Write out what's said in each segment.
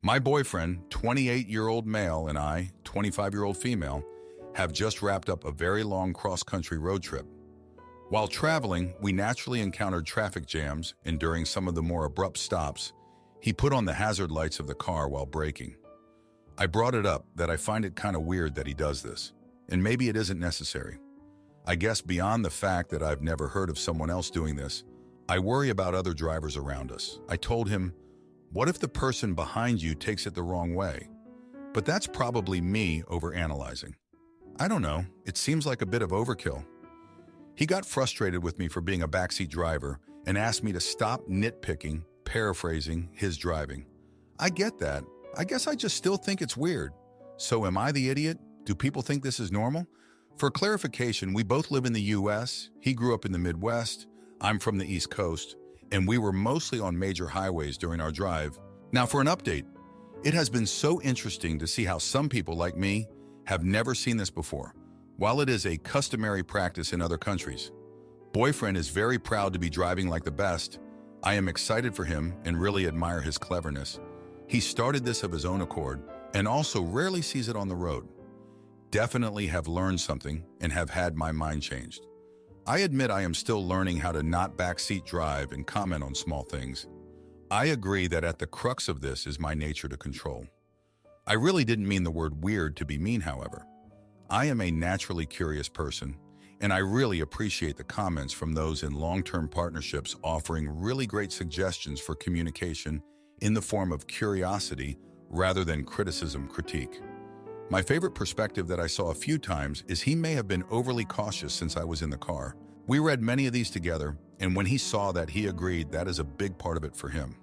My boyfriend, 28-year-old male, and I, 25-year-old female, have just wrapped up a very long cross-country road trip. While traveling, we naturally encountered traffic jams, and during some of the more abrupt stops, he put on the hazard lights of the car while braking. I brought it up that I find it kind of weird that he does this, and maybe it isn't necessary. I guess beyond the fact that I've never heard of someone else doing this, I worry about other drivers around us. I told him, what if the person behind you takes it the wrong way? But that's probably me overanalyzing. I don't know, it seems like a bit of overkill. He got frustrated with me for being a backseat driver and asked me to stop nitpicking, paraphrasing his driving. I get that. I guess I just still think it's weird. So am I the idiot? Do people think this is normal? For clarification, we both live in the US. He grew up in the Midwest. I'm from the East Coast, and we were mostly on major highways during our drive. Now for an update. It has been so interesting to see how some people like me have never seen this before. While it is a customary practice in other countries, boyfriend is very proud to be driving like the best. I am excited for him and really admire his cleverness. He started this of his own accord and also rarely sees it on the road. Definitely have learned something and have had my mind changed. I admit I am still learning how to not backseat drive and comment on small things. I agree that at the crux of this is my nature to control. I really didn't mean the word weird to be mean, however. I am a naturally curious person, and I really appreciate the comments from those in long-term partnerships offering really great suggestions for communication in the form of curiosity rather than critique. My favorite perspective that I saw a few times is he may have been overly cautious since I was in the car. We read many of these together, and when he saw that, he agreed that is a big part of it for him.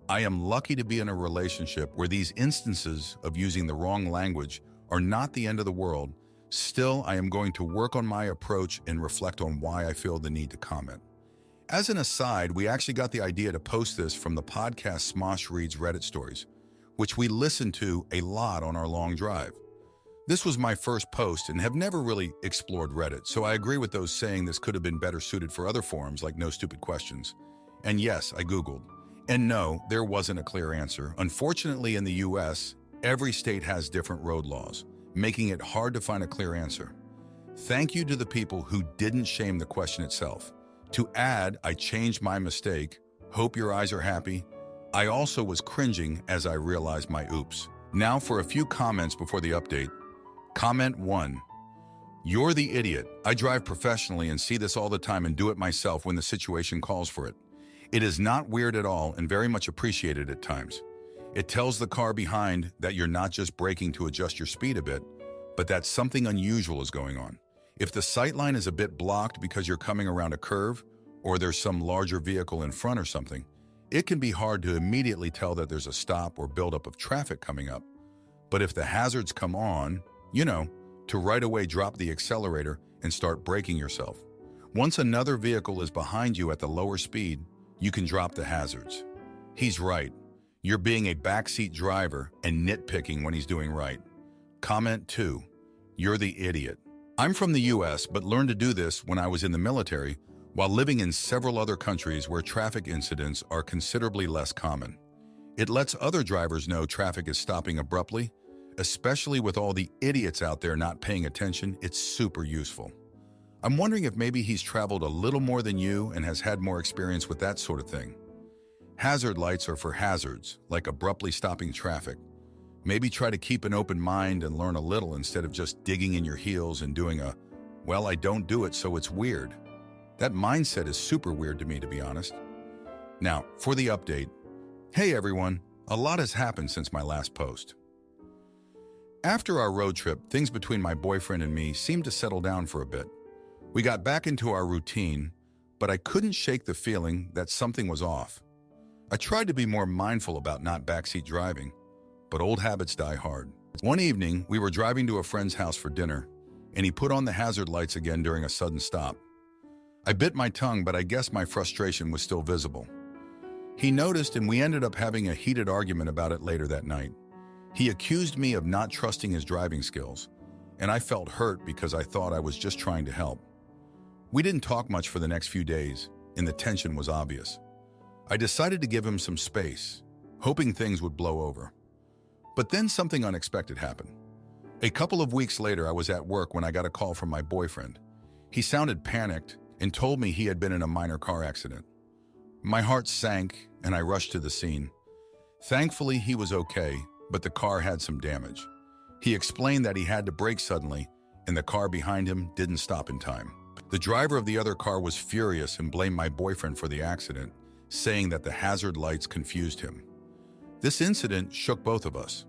I am lucky to be in a relationship where these instances of using the wrong language are not the end of the world. Still, I am going to work on my approach and reflect on why I feel the need to comment. As an aside, we actually got the idea to post this from the podcast Smosh Reads Reddit Stories, which we listened to a lot on our long drive. This was my first post and have never really explored Reddit, so I agree with those saying this could have been better suited for other forums like No Stupid Questions. And yes, I Googled. And no, there wasn't a clear answer. Unfortunately, in the US, every state has different road laws, making it hard to find a clear answer. Thank you to the people who didn't shame the question itself. To add, I changed my mistake. Hope your eyes are happy. I also was cringing as I realized my oops. Now for a few comments before the update. Comment 1. You're the idiot. I drive professionally and see this all the time and do it myself when the situation calls for it. It is not weird at all and very much appreciated at times. It tells the car behind that you're not just braking to adjust your speed a bit, but that something unusual is going on. If the sightline is a bit blocked because you're coming around a curve or there's some larger vehicle in front or something, it can be hard to immediately tell that there's a stop or buildup of traffic coming up. But if the hazards come on, to right away drop the accelerator and start braking yourself. Once another vehicle is behind you at the lower speed, you can drop the hazards. He's right. You're being a backseat driver and nitpicking when he's doing right. Comment 2. You're the idiot. I'm from the US, but learned to do this when I was in the military while living in several other countries where traffic incidents are considerably less common. It lets other drivers know traffic is stopping abruptly, especially with all the idiots out there not paying attention. It's super useful. I'm wondering if maybe he's traveled a little more than you and has had more experience with that sort of thing. Hazard lights are for hazards, like abruptly stopping traffic. Maybe try to keep an open mind and learn a little instead of just digging in your heels and doing well, I don't do it, so it's weird. That mindset is super weird to me, to be honest. Now, for the update. Hey everyone, a lot has happened since my last post. After our road trip, things between my boyfriend and me seemed to settle down for a bit. We got back into our routine, but I couldn't shake the feeling that something was off. I tried to be more mindful about not backseat driving, but old habits die hard. One evening, we were driving to a friend's house for dinner, and he put on the hazard lights again during a sudden stop. I bit my tongue, but I guess my frustration was still visible. He noticed, and we ended up having a heated argument about it later that night. He accused me of not trusting his driving skills, and I felt hurt because I thought I was just trying to help. We didn't talk much for the next few days, and the tension was obvious. I decided to give him some space, hoping things would blow over. But then something unexpected happened. A couple of weeks later, I was at work when I got a call from my boyfriend. He sounded panicked and told me he had been in a minor car accident. My heart sank and I rushed to the scene. Thankfully, he was okay, but the car had some damage. He explained that he had to brake suddenly and the car behind him didn't stop in time. The driver of the other car was furious and blamed my boyfriend for the accident, saying that the hazard lights confused him. This incident shook both of us.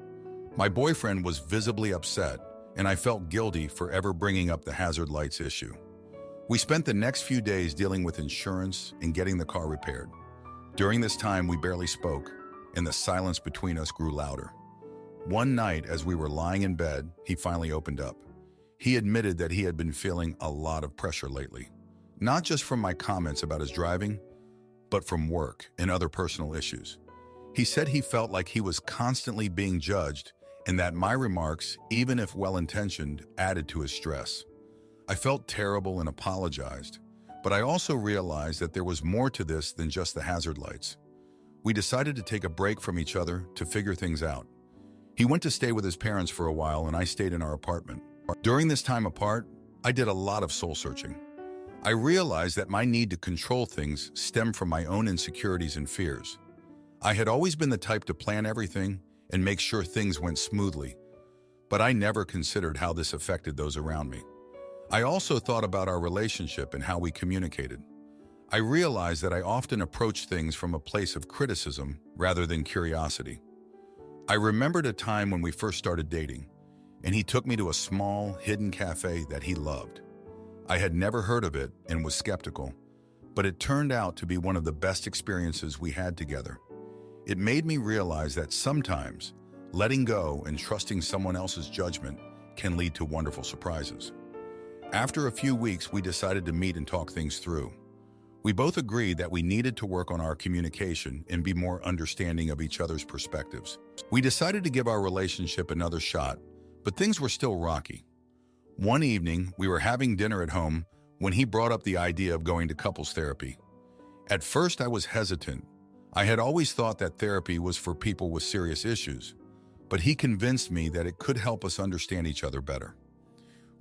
My boyfriend was visibly upset, and I felt guilty for ever bringing up the hazard lights issue. We spent the next few days dealing with insurance and getting the car repaired. During this time, we barely spoke, and the silence between us grew louder. One night, as we were lying in bed, he finally opened up. He admitted that he had been feeling a lot of pressure lately, not just from my comments about his driving, but from work and other personal issues. He said he felt like he was constantly being judged and that my remarks, even if well-intentioned, added to his stress. I felt terrible and apologized, but I also realized that there was more to this than just the hazard lights. We decided to take a break from each other to figure things out. He went to stay with his parents for a while and I stayed in our apartment. During this time apart, I did a lot of soul-searching. I realized that my need to control things stemmed from my own insecurities and fears. I had always been the type to plan everything and make sure things went smoothly, but I never considered how this affected those around me. I also thought about our relationship and how we communicated. I realized that I often approached things from a place of criticism rather than curiosity. I remembered a time when we first started dating, and he took me to a small, hidden cafe that he loved. I had never heard of it and was skeptical, but it turned out to be one of the best experiences we had together. It made me realize that sometimes letting go and trusting someone else's judgment can lead to wonderful surprises. After a few weeks, we decided to meet and talk things through. We both agreed that we needed to work on our communication and be more understanding of each other's perspectives. We decided to give our relationship another shot, but things were still rocky. One evening, we were having dinner at home when he brought up the idea of going to couples therapy. At first, I was hesitant. I had always thought that therapy was for people with serious issues, but he convinced me that it could help us understand each other better.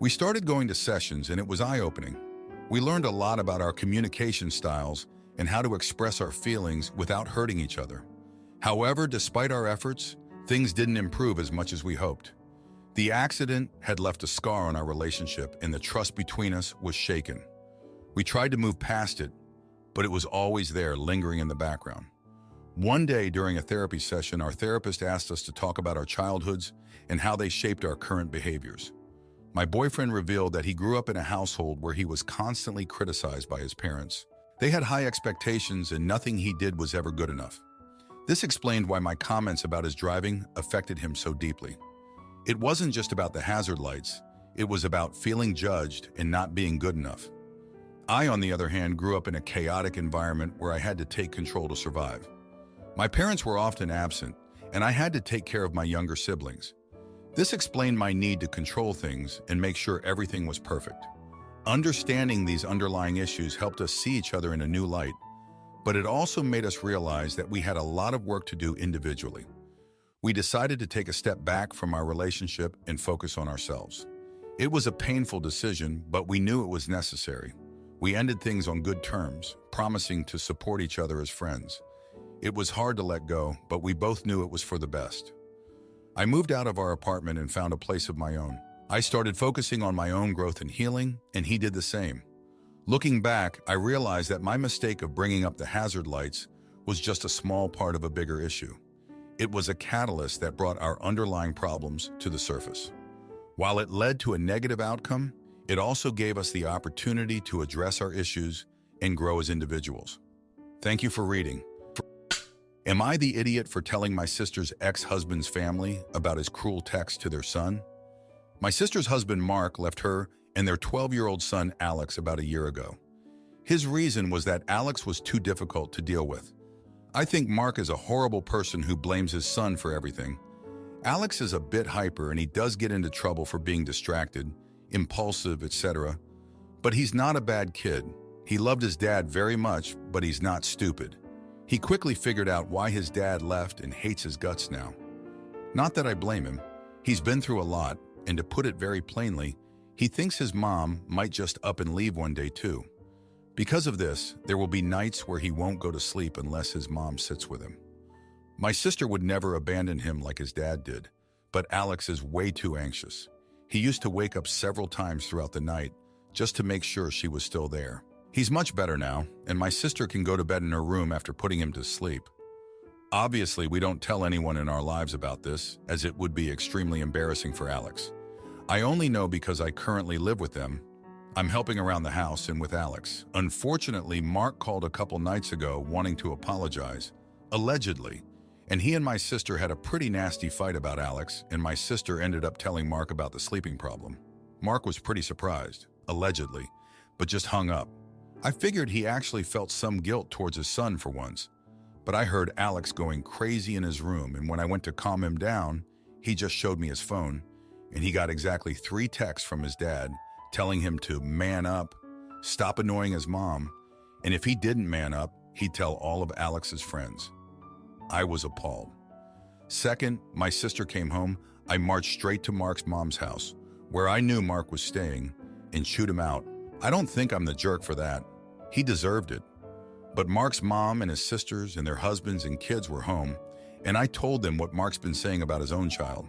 We started going to sessions and it was eye-opening. We learned a lot about our communication styles and how to express our feelings without hurting each other. However, despite our efforts, things didn't improve as much as we hoped. The accident had left a scar on our relationship and the trust between us was shaken. We tried to move past it, but it was always there, lingering in the background. One day during a therapy session, our therapist asked us to talk about our childhoods and how they shaped our current behaviors. My boyfriend revealed that he grew up in a household where he was constantly criticized by his parents. They had high expectations and nothing he did was ever good enough. This explained why my comments about his driving affected him so deeply. It wasn't just about the hazard lights, it was about feeling judged and not being good enough. I, on the other hand, grew up in a chaotic environment where I had to take control to survive. My parents were often absent, and I had to take care of my younger siblings. This explained my need to control things and make sure everything was perfect. Understanding these underlying issues helped us see each other in a new light, but it also made us realize that we had a lot of work to do individually. We decided to take a step back from our relationship and focus on ourselves. It was a painful decision, but we knew it was necessary. We ended things on good terms, promising to support each other as friends. It was hard to let go, but we both knew it was for the best. I moved out of our apartment and found a place of my own. I started focusing on my own growth and healing, and he did the same. Looking back, I realized that my mistake of bringing up the hazard lights was just a small part of a bigger issue. It was a catalyst that brought our underlying problems to the surface. While it led to a negative outcome, it also gave us the opportunity to address our issues and grow as individuals. Thank you for reading. Am I the idiot for telling my sister's ex-husband's family about his cruel text to their son? My sister's husband, Mark, left her and their 12-year-old son, Alex, about a year ago. His reason was that Alex was too difficult to deal with. I think Mark is a horrible person who blames his son for everything. Alex is a bit hyper and he does get into trouble for being distracted, impulsive, etc. But he's not a bad kid. He loved his dad very much, but he's not stupid. He quickly figured out why his dad left and hates his guts now. Not that I blame him. He's been through a lot, and to put it very plainly, he thinks his mom might just up and leave one day too. Because of this, there will be nights where he won't go to sleep unless his mom sits with him. My sister would never abandon him like his dad did, but Alex is way too anxious. He used to wake up several times throughout the night just to make sure she was still there. He's much better now, and my sister can go to bed in her room after putting him to sleep. Obviously, we don't tell anyone in our lives about this, as it would be extremely embarrassing for Alex. I only know because I currently live with them. I'm helping around the house and with Alex. Unfortunately, Mark called a couple nights ago wanting to apologize, allegedly, and he and my sister had a pretty nasty fight about Alex, and my sister ended up telling Mark about the sleeping problem. Mark was pretty surprised, allegedly, but just hung up. I figured he actually felt some guilt towards his son for once, but I heard Alex going crazy in his room, and when I went to calm him down, he just showed me his phone, and he got exactly 3 texts from his dad telling him to man up, stop annoying his mom, and if he didn't man up, he'd tell all of Alex's friends. I was appalled. Second, my sister came home. I marched straight to Mark's mom's house, where I knew Mark was staying, and shoot him out. I don't think I'm the jerk for that. He deserved it. But Mark's mom and his sisters and their husbands and kids were home, and I told them what Mark's been saying about his own child.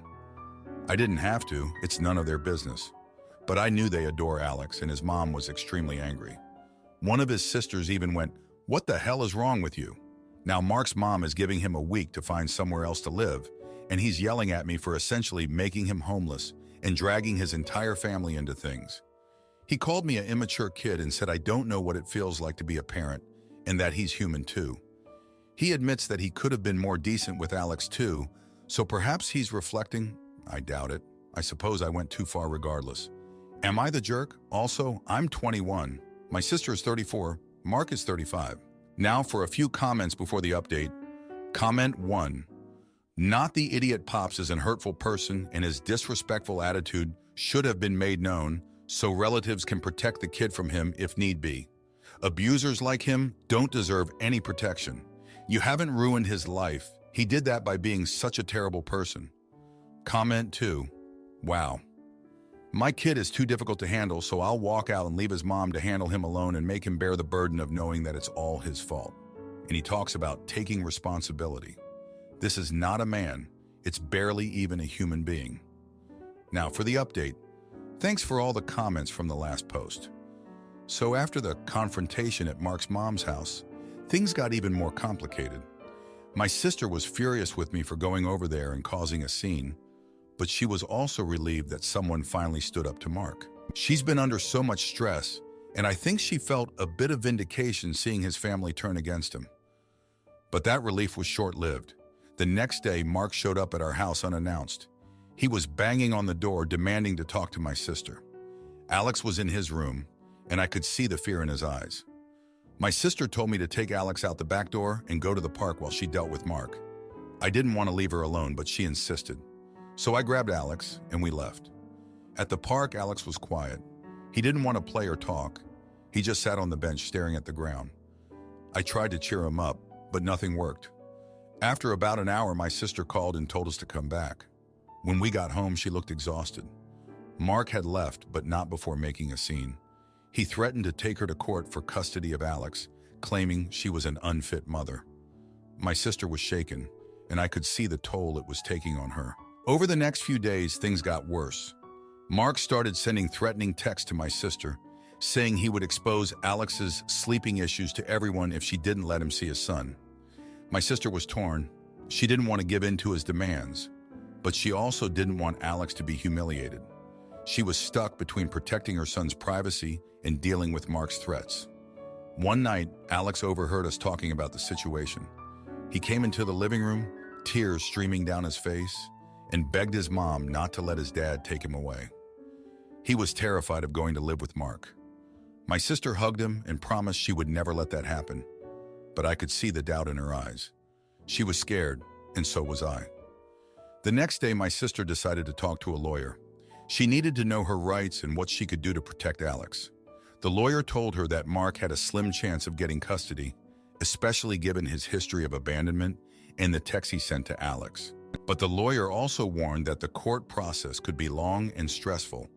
I didn't have to, it's none of their business. But I knew they adore Alex, and his mom was extremely angry. One of his sisters even went, "What the hell is wrong with you?" Now Mark's mom is giving him a week to find somewhere else to live, and he's yelling at me for essentially making him homeless and dragging his entire family into things. He called me an immature kid and said I don't know what it feels like to be a parent, and that he's human too. He admits that he could have been more decent with Alex too, so perhaps he's reflecting. I doubt it. I suppose I went too far regardless. Am I the jerk? Also, I'm 21. My sister is 34. Mark is 35. Now for a few comments before the update. Comment 1. Not the idiot Pops is an hurtful person, and his disrespectful attitude should have been made known so relatives can protect the kid from him if need be. Abusers like him don't deserve any protection. You haven't ruined his life. He did that by being such a terrible person. Comment 2. Wow. My kid is too difficult to handle, so I'll walk out and leave his mom to handle him alone and make him bear the burden of knowing that it's all his fault. And he talks about taking responsibility. This is not a man. It's barely even a human being. Now for the update. Thanks for all the comments from the last post. So after the confrontation at Mark's mom's house, things got even more complicated. My sister was furious with me for going over there and causing a scene, but she was also relieved that someone finally stood up to Mark. She's been under so much stress, and I think she felt a bit of vindication seeing his family turn against him. But that relief was short-lived. The next day, Mark showed up at our house unannounced. He was banging on the door, demanding to talk to my sister. Alex was in his room, and I could see the fear in his eyes. My sister told me to take Alex out the back door and go to the park while she dealt with Mark. I didn't want to leave her alone, but she insisted. So I grabbed Alex, and we left. At the park, Alex was quiet. He didn't want to play or talk. He just sat on the bench staring at the ground. I tried to cheer him up, but nothing worked. After about an hour, my sister called and told us to come back. When we got home, she looked exhausted. Mark had left, but not before making a scene. He threatened to take her to court for custody of Alex, claiming she was an unfit mother. My sister was shaken, and I could see the toll it was taking on her. Over the next few days, things got worse. Mark started sending threatening texts to my sister, saying he would expose Alex's sleeping issues to everyone if she didn't let him see his son. My sister was torn. She didn't want to give in to his demands, but she also didn't want Alex to be humiliated. She was stuck between protecting her son's privacy and dealing with Mark's threats. One night, Alex overheard us talking about the situation. He came into the living room, tears streaming down his face, and begged his mom not to let his dad take him away. He was terrified of going to live with Mark. My sister hugged him and promised she would never let that happen, but I could see the doubt in her eyes. She was scared, and so was I. The next day, my sister decided to talk to a lawyer. She needed to know her rights and what she could do to protect Alex. The lawyer told her that Mark had a slim chance of getting custody, especially given his history of abandonment and the text he sent to Alex. But the lawyer also warned that the court process could be long and stressful,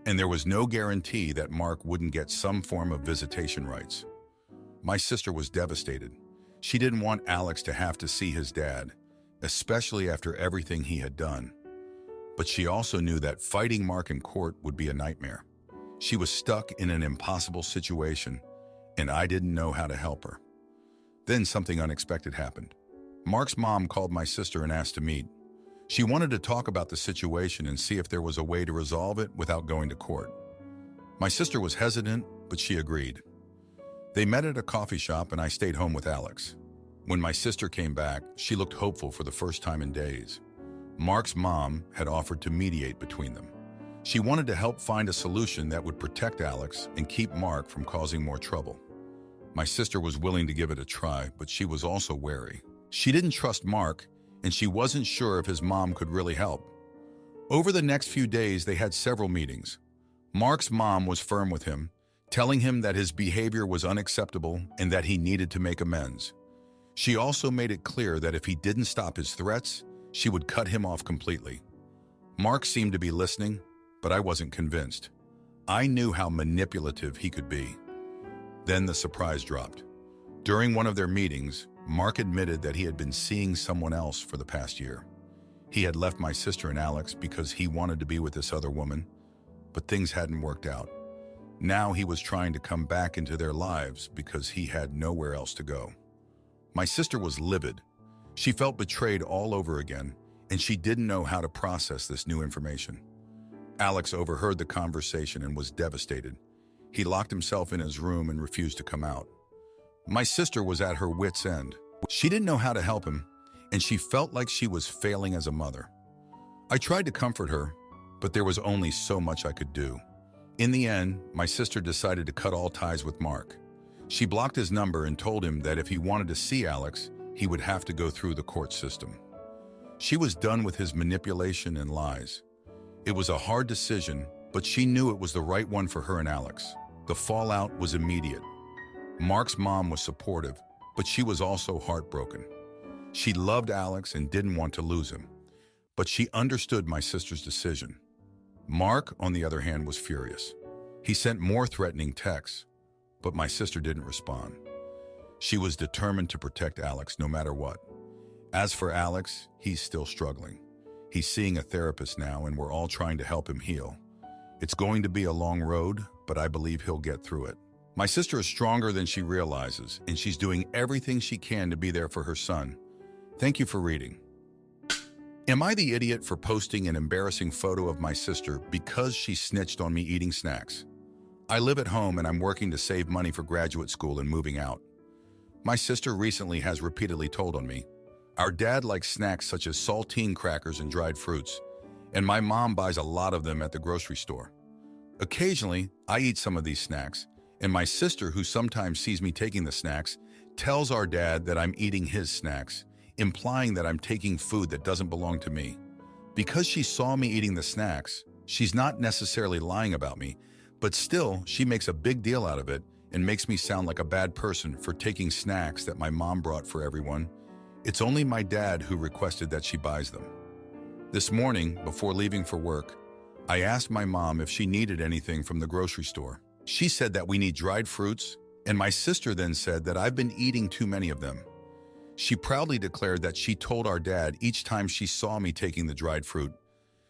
and there was no guarantee that Mark wouldn't get some form of visitation rights. My sister was devastated. She didn't want Alex to have to see his dad, especially after everything he had done. But she also knew that fighting Mark in court would be a nightmare. She was stuck in an impossible situation, and I didn't know how to help her. Then something unexpected happened. Mark's mom called my sister and asked to meet. She wanted to talk about the situation and see if there was a way to resolve it without going to court. My sister was hesitant, but she agreed. They met at a coffee shop and I stayed home with Alex. When my sister came back, she looked hopeful for the first time in days. Mark's mom had offered to mediate between them. She wanted to help find a solution that would protect Alex and keep Mark from causing more trouble. My sister was willing to give it a try, but she was also wary. She didn't trust Mark, and she wasn't sure if his mom could really help. Over the next few days, they had several meetings. Mark's mom was firm with him, telling him that his behavior was unacceptable and that he needed to make amends. She also made it clear that if he didn't stop his threats, she would cut him off completely. Mark seemed to be listening, but I wasn't convinced. I knew how manipulative he could be. Then the surprise dropped. During one of their meetings, Mark admitted that he had been seeing someone else for the past year. He had left my sister and Alex because he wanted to be with this other woman, but things hadn't worked out. Now he was trying to come back into their lives because he had nowhere else to go. My sister was livid. She felt betrayed all over again, and she didn't know how to process this new information. Alex overheard the conversation and was devastated. He locked himself in his room and refused to come out. My sister was at her wit's end. She didn't know how to help him, and she felt like she was failing as a mother. I tried to comfort her, but there was only so much I could do. In the end, my sister decided to cut all ties with Mark. She blocked his number and told him that if he wanted to see Alex, he would have to go through the court system. She was done with his manipulation and lies. It was a hard decision, but she knew it was the right one for her and Alex. The fallout was immediate. Mark's mom was supportive, but she was also heartbroken. She loved Alex and didn't want to lose him, but she understood my sister's decision. Mark, on the other hand, was furious. He sent more threatening texts, but my sister didn't respond. She was determined to protect Alex no matter what. As for Alex, he's still struggling. He's seeing a therapist now, and we're all trying to help him heal. It's going to be a long road, but I believe he'll get through it. My sister is stronger than she realizes, and she's doing everything she can to be there for her son. Thank you for reading. Am I the idiot for posting an embarrassing photo of my sister because she snitched on me eating snacks? I live at home and I'm working to save money for graduate school and moving out. My sister recently has repeatedly told on me. Our dad likes snacks such as saltine crackers and dried fruits, and my mom buys a lot of them at the grocery store. Occasionally, I eat some of these snacks, and my sister, who sometimes sees me taking the snacks, tells our dad that I'm eating his snacks, implying that I'm taking food that doesn't belong to me. Because she saw me eating the snacks, she's not necessarily lying about me, but still, she makes a big deal out of it and makes me sound like a bad person for taking snacks that my mom brought for everyone. It's only my dad who requested that she buys them. This morning, before leaving for work, I asked my mom if she needed anything from the grocery store. She said that we need dried fruits, and my sister then said that I've been eating too many of them. She proudly declared that she told our dad each time she saw me taking the dried fruit.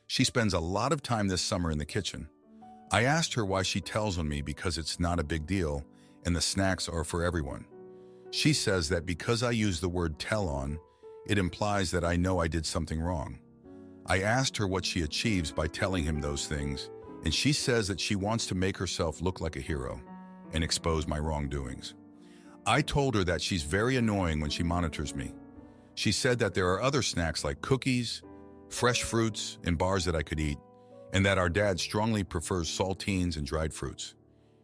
She spends a lot of time this summer in the kitchen. I asked her why she tells on me because it's not a big deal, and the snacks are for everyone. She says that because I use the word tell on, it implies that I know I did something wrong. I asked her what she achieves by telling him those things, and she says that she wants to make herself look like a hero and expose my wrongdoings. I told her that she's very annoying when she monitors me. She said that there are other snacks like cookies, fresh fruits, and bars that I could eat, and that our dad strongly prefers saltines and dried fruits.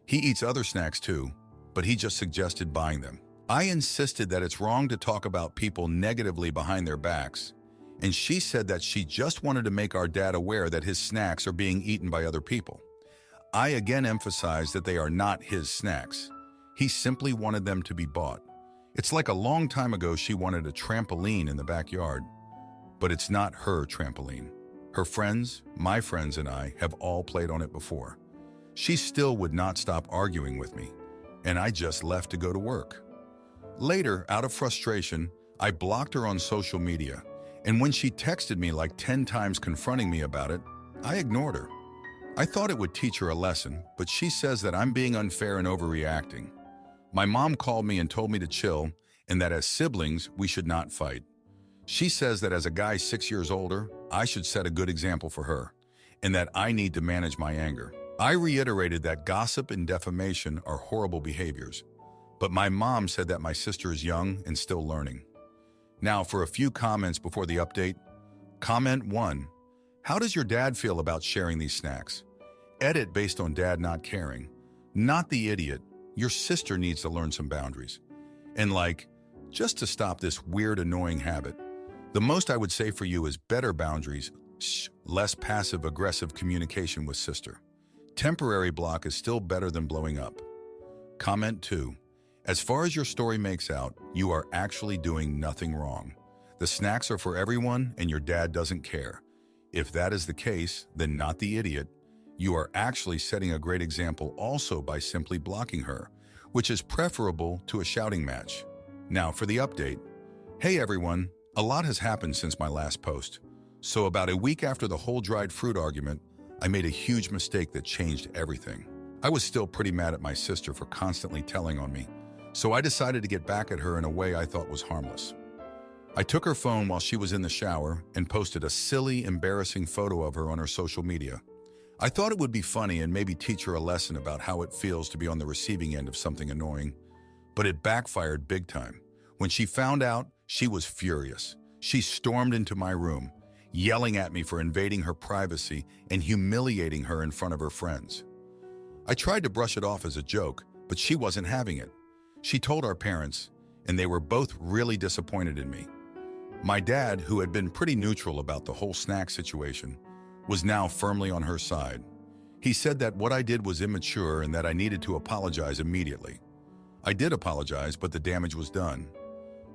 He eats other snacks too, but he just suggested buying them. I insisted that it's wrong to talk about people negatively behind their backs, and she said that she just wanted to make our dad aware that his snacks are being eaten by other people. I again emphasized that they are not his snacks. He simply wanted them to be bought. It's like a long time ago she wanted a trampoline in the backyard, but it's not her trampoline. Her friends, my friends, and I have all played on it before. She still would not stop arguing with me, and I just left to go to work. Later, out of frustration, I blocked her on social media, and when she texted me like 10 times confronting me about it, I ignored her. I thought it would teach her a lesson, but she says that I'm being unfair and overreacting. My mom called me and told me to chill and that as siblings, we should not fight. She says that as a guy 6 years older, I should set a good example for her and that I need to manage my anger. I reiterated that gossip and defamation are horrible behaviors, but my mom said that my sister is young and still learning. Now for a few comments before the update. Comment 1. How does your dad feel about sharing these snacks? Edit based on dad not caring. Not the idiot. Your sister needs to learn some boundaries. And like, just to stop this weird, annoying habit. The most I would say for you is better boundaries, less passive-aggressive communication with sister. Temporary block is still better than blowing up. Comment 2. As far as your story makes out, you are actually doing nothing wrong. The snacks are for everyone and your dad doesn't care. If that is the case, then not the idiot. You are actually setting a great example also by simply blocking her, which is preferable to a shouting match. Now for the update. Hey everyone, a lot has happened since my last post. So about a week after the whole dried fruit argument, I made a huge mistake that changed everything. I was still pretty mad at my sister for constantly telling on me, so I decided to get back at her in a way I thought was harmless. I took her phone while she was in the shower and posted a silly, embarrassing photo of her on her social media. I thought it would be funny and maybe teach her a lesson about how it feels to be on the receiving end of something annoying, but it backfired big time. When she found out, she was furious. She stormed into my room, yelling at me for invading her privacy and humiliating her in front of her friends. I tried to brush it off as a joke, but she wasn't having it. She told our parents, and they were both really disappointed in me. My dad, who had been pretty neutral about the whole snack situation, was now firmly on her side. He said that what I did was immature and that I needed to apologize immediately. I did apologize, but the damage was done.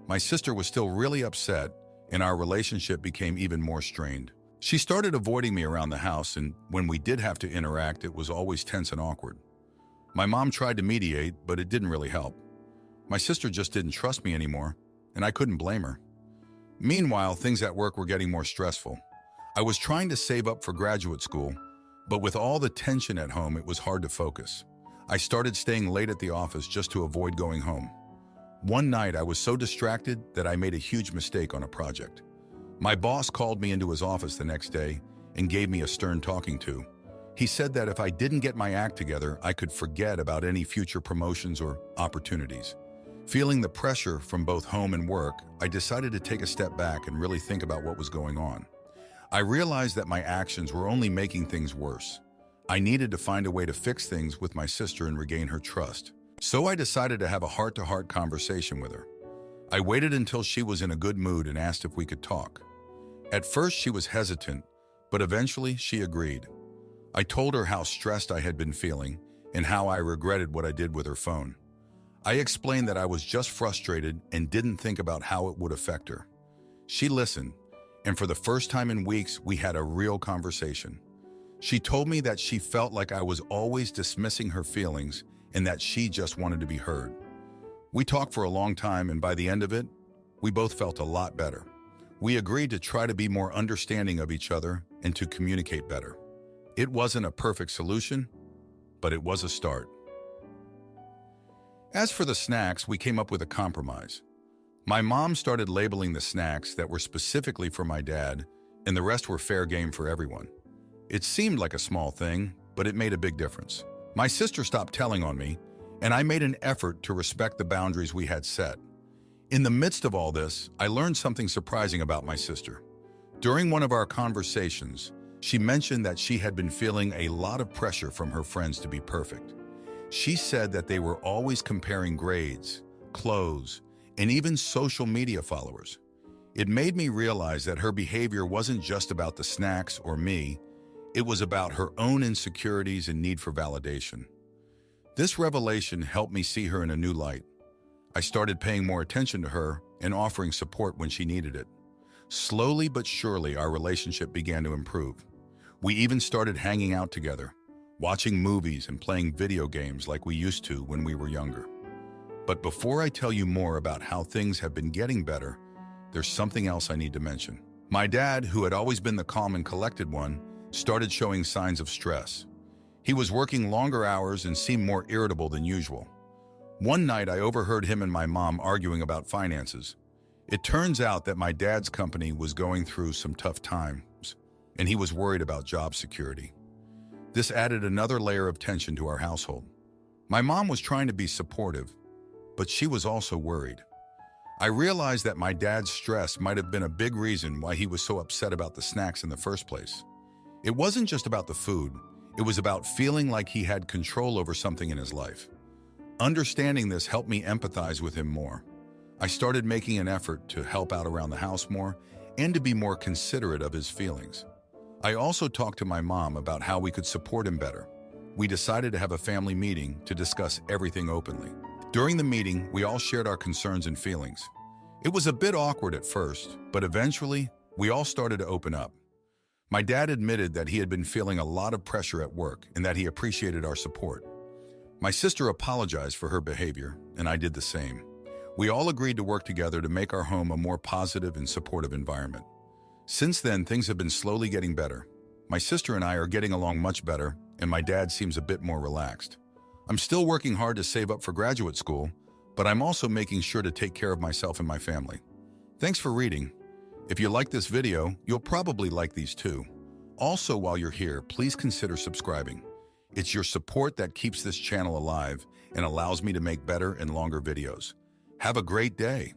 My sister was still really upset, and our relationship became even more strained. She started avoiding me around the house, and when we did have to interact, it was always tense and awkward. My mom tried to mediate, but it didn't really help. My sister just didn't trust me anymore, and I couldn't blame her. Meanwhile, things at work were getting more stressful. I was trying to save up for graduate school, but with all the tension at home, it was hard to focus. I started staying late at the office just to avoid going home. One night, I was so distracted that I made a huge mistake on a project. My boss called me into his office the next day and gave me a stern talking to. He said that if I didn't get my act together, I could forget about any future promotions or opportunities. Feeling the pressure from both home and work, I decided to take a step back and really think about what was going on. I realized that my actions were only making things worse. I needed to find a way to fix things with my sister and regain her trust. So I decided to have a heart-to-heart conversation with her. I waited until she was in a good mood and asked if we could talk. At first, she was hesitant, but eventually she agreed. I told her how stressed I had been feeling and how I regretted what I did with her phone. I explained that I was just frustrated and didn't think about how it would affect her. She listened, and for the first time in weeks, we had a real conversation. She told me that she felt like I was always dismissing her feelings and that she just wanted to be heard. We talked for a long time, and by the end of it, we both felt a lot better. We agreed to try to be more understanding of each other and to communicate better. It wasn't a perfect solution, but it was a start. As for the snacks, we came up with a compromise. My mom started labeling the snacks that were specifically for my dad, and the rest were fair game for everyone. It seemed like a small thing, but it made a big difference. My sister stopped telling on me, and I made an effort to respect the boundaries we had set. In the midst of all this, I learned something surprising about my sister. During one of our conversations, she mentioned that she had been feeling a lot of pressure from her friends to be perfect. She said that they were always comparing grades, clothes, and even social media followers. It made me realize that her behavior wasn't just about the snacks or me, it was about her own insecurities and need for validation. This revelation helped me see her in a new light. I started paying more attention to her and offering support when she needed it. Slowly but surely, our relationship began to improve. We even started hanging out together, watching movies and playing video games like we used to when we were younger. But before I tell you more about how things have been getting better, there's something else I need to mention. My dad, who had always been the calm and collected one, started showing signs of stress. He was working longer hours and seemed more irritable than usual. One night, I overheard him and my mom arguing about finances. It turns out that my dad's company was going through some tough times, and he was worried about job security. This added another layer of tension to our household. My mom was trying to be supportive, but she was also worried. I realized that my dad's stress might have been a big reason why he was so upset about the snacks in the first place. It wasn't just about the food, it was about feeling like he had control over something in his life. Understanding this helped me empathize with him more. I started making an effort to help out around the house more and to be more considerate of his feelings. I also talked to my mom about how we could support him better. We decided to have a family meeting to discuss everything openly. During the meeting, we all shared our concerns and feelings. It was a bit awkward at first, but eventually, we all started to open up. My dad admitted that he had been feeling a lot of pressure at work and that he appreciated our support. My sister apologized for her behavior, and I did the same. We all agreed to work together to make our home a more positive and supportive environment. Since then, things have been slowly getting better. My sister and I are getting along much better, and my dad seems a bit more relaxed. I'm still working hard to save up for graduate school, but I'm also making sure to take care of myself and my family. Thanks for reading. If you like this video, you'll probably like these too. Also, while you're here, please consider subscribing. It's your support that keeps this channel alive and allows me to make better and longer videos. Have a great day.